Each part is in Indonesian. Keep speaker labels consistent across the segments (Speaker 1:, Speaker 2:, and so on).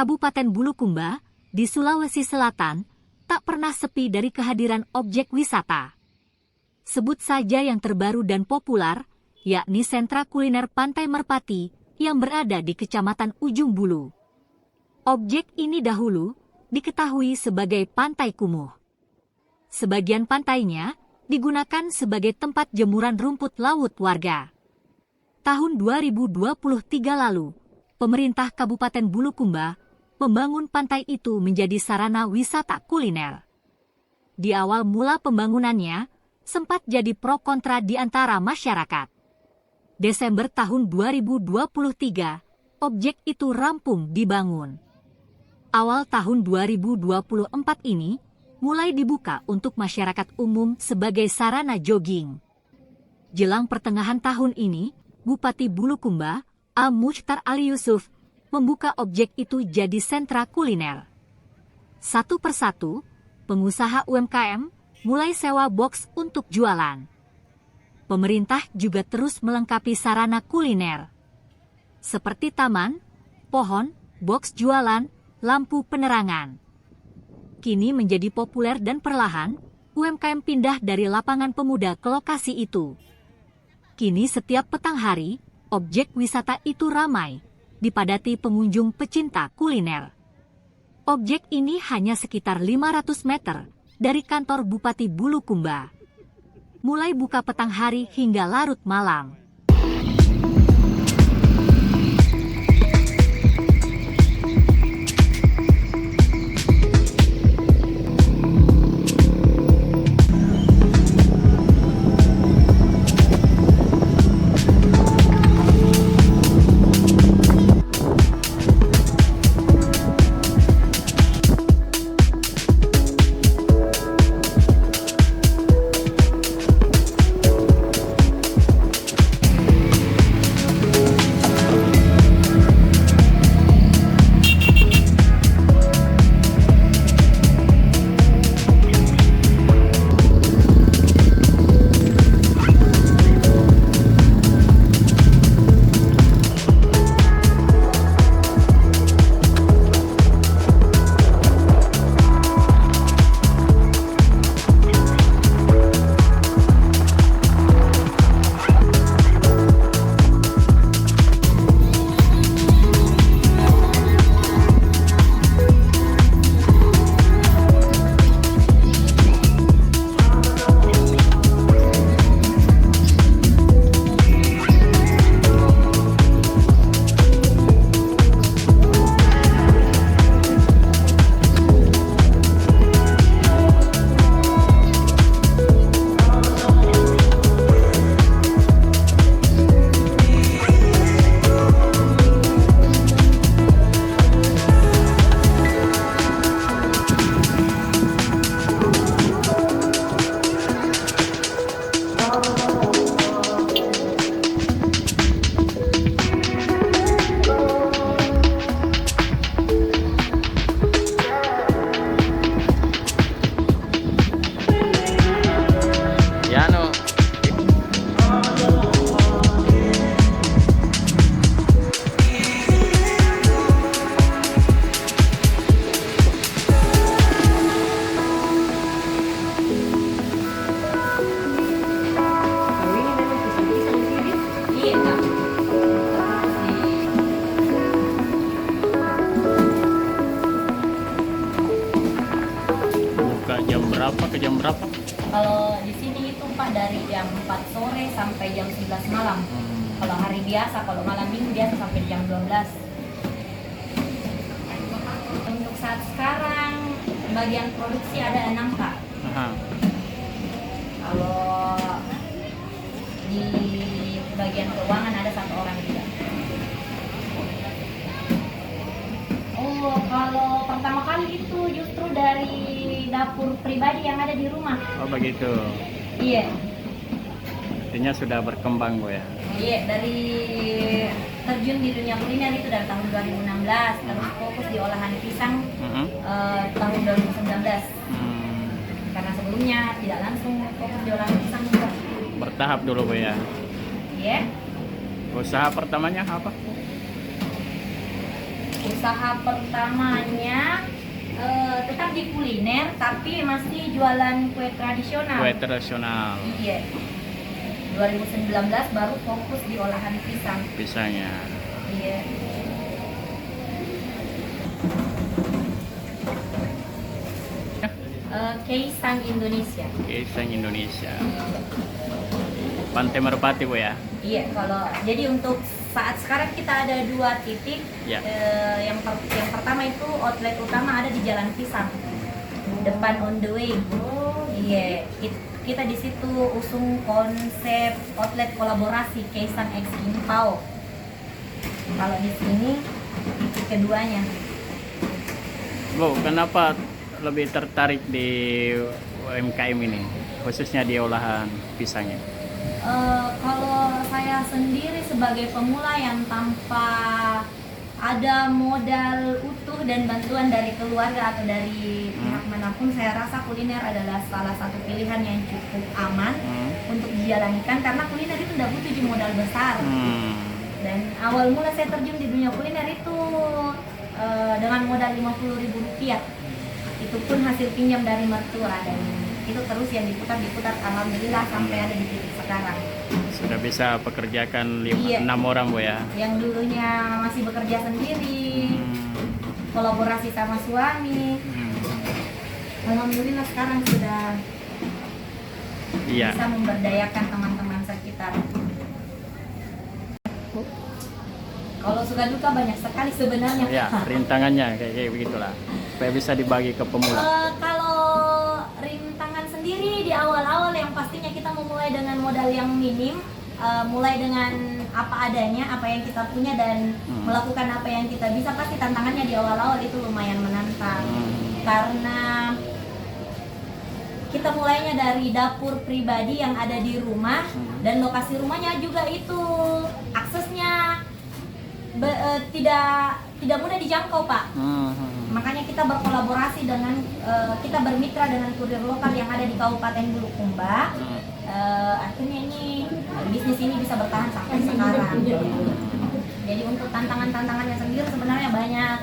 Speaker 1: Kabupaten Bulukumba, di Sulawesi Selatan, tak pernah sepi dari kehadiran objek wisata. Sebut saja yang terbaru dan populer, yakni sentra kuliner Pantai Merpati yang berada di Kecamatan Ujung Bulu. Objek ini dahulu diketahui sebagai Pantai Kumuh. Sebagian pantainya digunakan sebagai tempat jemuran rumput laut warga. Tahun 2023 lalu, pemerintah Kabupaten Bulukumba membangun pantai itu menjadi sarana wisata kuliner. Di awal mula pembangunannya, sempat jadi pro kontra di antara masyarakat. Desember tahun 2023, objek itu rampung dibangun. Awal tahun 2024 ini, mulai dibuka untuk masyarakat umum sebagai sarana jogging. Jelang pertengahan tahun ini, Bupati Bulukumba, A. Muchtar Ali Yusuf, membuka objek itu jadi sentra kuliner. Satu persatu, pengusaha UMKM mulai sewa box untuk jualan. Pemerintah juga terus melengkapi sarana kuliner, seperti taman, pohon, box jualan, lampu penerangan. Kini menjadi populer dan perlahan, UMKM pindah dari lapangan pemuda ke lokasi itu. Kini setiap petang hari, objek wisata itu ramai, dipadati pengunjung pecinta kuliner. Objek ini hanya sekitar 500 meter dari kantor Bupati Bulukumba. Mulai buka petang hari hingga larut malam.
Speaker 2: berapa ke jam berapa?
Speaker 3: Kalau di sini itu Pak dari jam 4 sore sampai jam 11 malam. Kalau hari biasa, kalau malam minggu biasa sampai jam 12. Untuk saat sekarang bagian produksi ada 6 Pak. Kalau di bagian keuangan ada 1 orang juga. Oh, kalau pertama kali itu justru dari dapur pribadi yang ada di rumah.
Speaker 2: Oh begitu.
Speaker 3: Iya.
Speaker 2: Artinya sudah berkembang Bu ya.
Speaker 3: Iya, dari terjun di dunia kuliner itu dari tahun 2016, terus fokus di olahan pisang tahun 2019. Karena sebelumnya tidak langsung fokus di olahan pisang juga.
Speaker 2: Bertahap dulu Bu ya.
Speaker 3: Iya.
Speaker 2: Usaha pertamanya apa?
Speaker 3: Usaha pertamanya tetap di kuliner, tapi masih jualan kue tradisional.
Speaker 2: Kue tradisional.
Speaker 3: Iya. 2019 baru fokus di olahan pisang.
Speaker 2: Pisangnya.
Speaker 3: Iya. Keisang Indonesia.
Speaker 2: Pisang Indonesia. Pantai Merpati Bu ya.
Speaker 3: Iya, kalau jadi untuk saat sekarang kita ada 2 titik.
Speaker 2: Ya.
Speaker 3: Yang pertama itu outlet utama ada di Jalan Pisang, depan On The Way. Iya, kita di situ usung konsep outlet kolaborasi Keisang X Impao. Kalau di sini titik keduanya.
Speaker 2: Bu, kenapa lebih tertarik di UMKM ini, khususnya di olahan pisangnya?
Speaker 3: Kalau saya sendiri sebagai pemula yang tanpa ada modal utuh dan bantuan dari keluarga atau dari pihak manapun, saya rasa kuliner adalah salah satu pilihan yang cukup aman untuk dijalankan, karena kuliner itu tidak butuh modal besar. Dan awal mula saya terjun di dunia kuliner itu dengan modal Rp50.000. Itu pun hasil pinjam dari mertua, dan itu terus yang diputar alhamdulillah sampai ada di titik sekarang.
Speaker 2: Sudah bisa pekerjakan 6
Speaker 3: Iya.
Speaker 2: orang Bu ya.
Speaker 3: Yang dulunya masih bekerja sendiri, kolaborasi sama suami, alhamdulillah sekarang sudah
Speaker 2: Iya.
Speaker 3: bisa memberdayakan teman-teman sekitar. Kalau suka duka banyak sekali sebenarnya.
Speaker 2: Ya, rintangannya kayak begitulah. Supaya bisa dibagi ke pemula.
Speaker 3: Kalau rintangan sendiri di awal-awal yang pastinya kita memulai dengan modal yang minim, mulai dengan apa adanya, apa yang kita punya, dan melakukan apa yang kita bisa. Pasti tantangannya di awal-awal itu lumayan menantang, karena kita mulainya dari dapur pribadi yang ada di rumah, dan lokasi rumahnya juga itu aksesnya tidak mudah dijangkau Pak. Makanya kita berkolaborasi dengan kita bermitra dengan kurir lokal yang ada di Kabupaten Bulukumba. Akhirnya ini bisnis ini bisa bertahan sampai sekarang. Jadi untuk tantangannya sendiri sebenarnya banyak.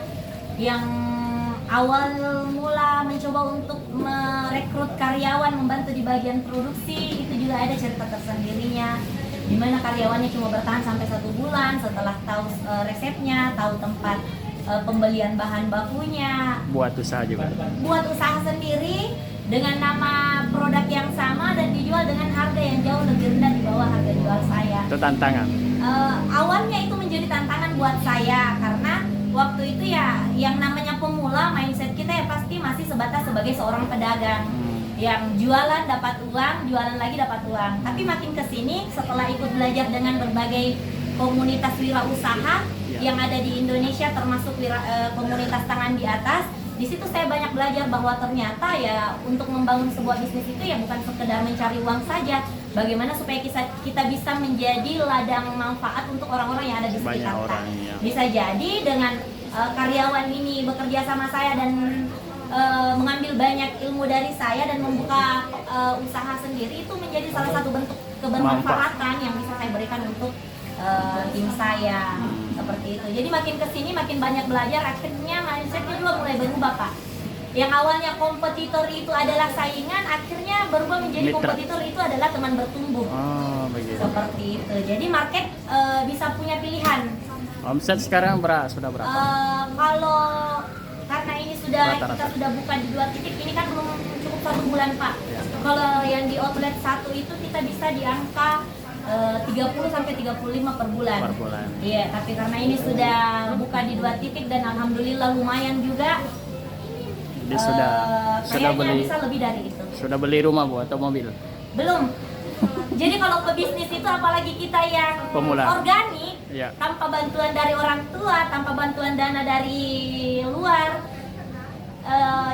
Speaker 3: Yang awal mula mencoba untuk merekrut karyawan membantu di bagian produksi, itu juga ada cerita tersendirinya, di mana karyawannya cuma bertahan sampai 1 bulan setelah tahu resepnya, tahu tempat pembelian bahan bakunya.
Speaker 2: Buat usaha juga.
Speaker 3: Buat usaha sendiri dengan nama produk yang sama dan dijual dengan harga yang jauh lebih rendah di bawah harga jual saya.
Speaker 2: Itu tantangan.
Speaker 3: Awalnya itu menjadi tantangan buat saya, karena waktu itu ya yang namanya pemula, mindset kita ya pasti masih sebatas sebagai seorang pedagang. Yang jualan dapat uang, jualan lagi dapat uang. Tapi makin kesini setelah ikut belajar dengan berbagai komunitas wirausaha yang ada di Indonesia, termasuk komunitas tangan di atas, di situ saya banyak belajar bahwa ternyata ya untuk membangun sebuah bisnis itu ya bukan sekedar mencari uang saja. Bagaimana supaya kita bisa menjadi ladang manfaat untuk orang-orang yang ada di sekitar kita. Bisa jadi dengan karyawan ini bekerja sama saya dan mengambil banyak ilmu dari saya dan membuka usaha sendiri, itu menjadi salah satu bentuk kebermanfaatan yang bisa saya berikan untuk tim saya. Seperti itu. Jadi makin kesini makin banyak belajar, akhirnya mindsetnya juga mulai berubah Pak. Yang awalnya kompetitor itu adalah saingan, akhirnya berubah menjadi
Speaker 2: Mitra.
Speaker 3: kompetitor itu adalah teman bertumbuh.
Speaker 2: Begitu.
Speaker 3: Seperti itu. Jadi market bisa punya pilihan.
Speaker 2: Omset sekarang sudah berapa?
Speaker 3: Kalau karena ini
Speaker 2: Rata-rata.
Speaker 3: kita sudah buka di 2 titik, ini kan belum cukup 1 bulan Pak.
Speaker 2: Ya.
Speaker 3: Kalau yang di outlet 1 itu kita bisa di angka 30 sampai 35 per bulan.
Speaker 2: Per bulan.
Speaker 3: Iya, tapi karena ini sudah buka di 2 titik dan alhamdulillah lumayan juga.
Speaker 2: Jadi sudah
Speaker 3: Kayaknya
Speaker 2: beli
Speaker 3: bisa lebih dari itu.
Speaker 2: sudah beli rumah Bu atau mobil?
Speaker 3: Belum. Jadi kalau pebisnis itu apalagi kita yang
Speaker 2: Pemula.
Speaker 3: organik,
Speaker 2: Ya.
Speaker 3: tanpa bantuan dari orang tua, tanpa bantuan dana dari luar,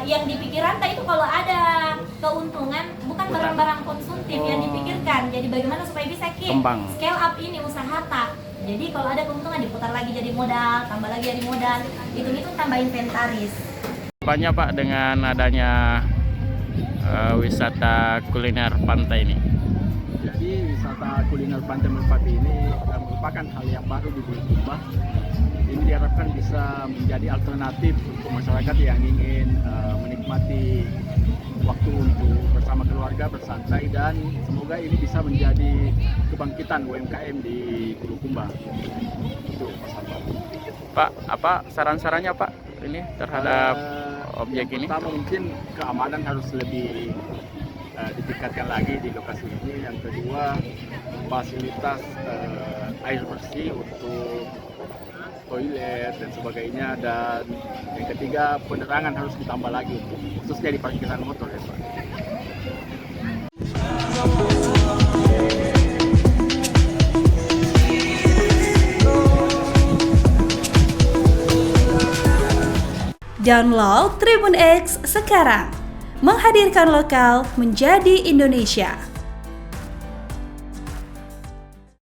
Speaker 3: yang dipikiran itu kalau ada keuntungan bukan barang-barang konsumtif yang dipikirkan. Jadi bagaimana supaya bisa
Speaker 2: Kembang.
Speaker 3: scale up ini usaha tak. Jadi kalau ada keuntungan diputar lagi jadi modal, tambah lagi jadi modal, hitung-hitung tambah inventaris.
Speaker 2: Banyak Pak dengan adanya wisata kuliner pantai ini.
Speaker 4: Jadi wisata kuliner Pantai Merpati ini merupakan hal yang baru di Bulukumba. Ini diharapkan bisa menjadi alternatif untuk masyarakat yang ingin menikmati waktu untuk bersama keluarga, bersantai, dan semoga ini bisa menjadi kebangkitan UMKM di Bulukumba. Itu Mas Alfa.
Speaker 2: Pak, apa saran-sarannya Pak ini terhadap objek ini?
Speaker 4: Pertama mungkin keamanan harus lebih ditingkatkan lagi di lokasi ini. Yang kedua, fasilitas air bersih untuk toilet dan sebagainya, dan yang ketiga penerangan harus ditambah lagi untuk khususnya di parkiran motor ya Pak.
Speaker 5: Download Tribun X sekarang, menghadirkan lokal menjadi Indonesia.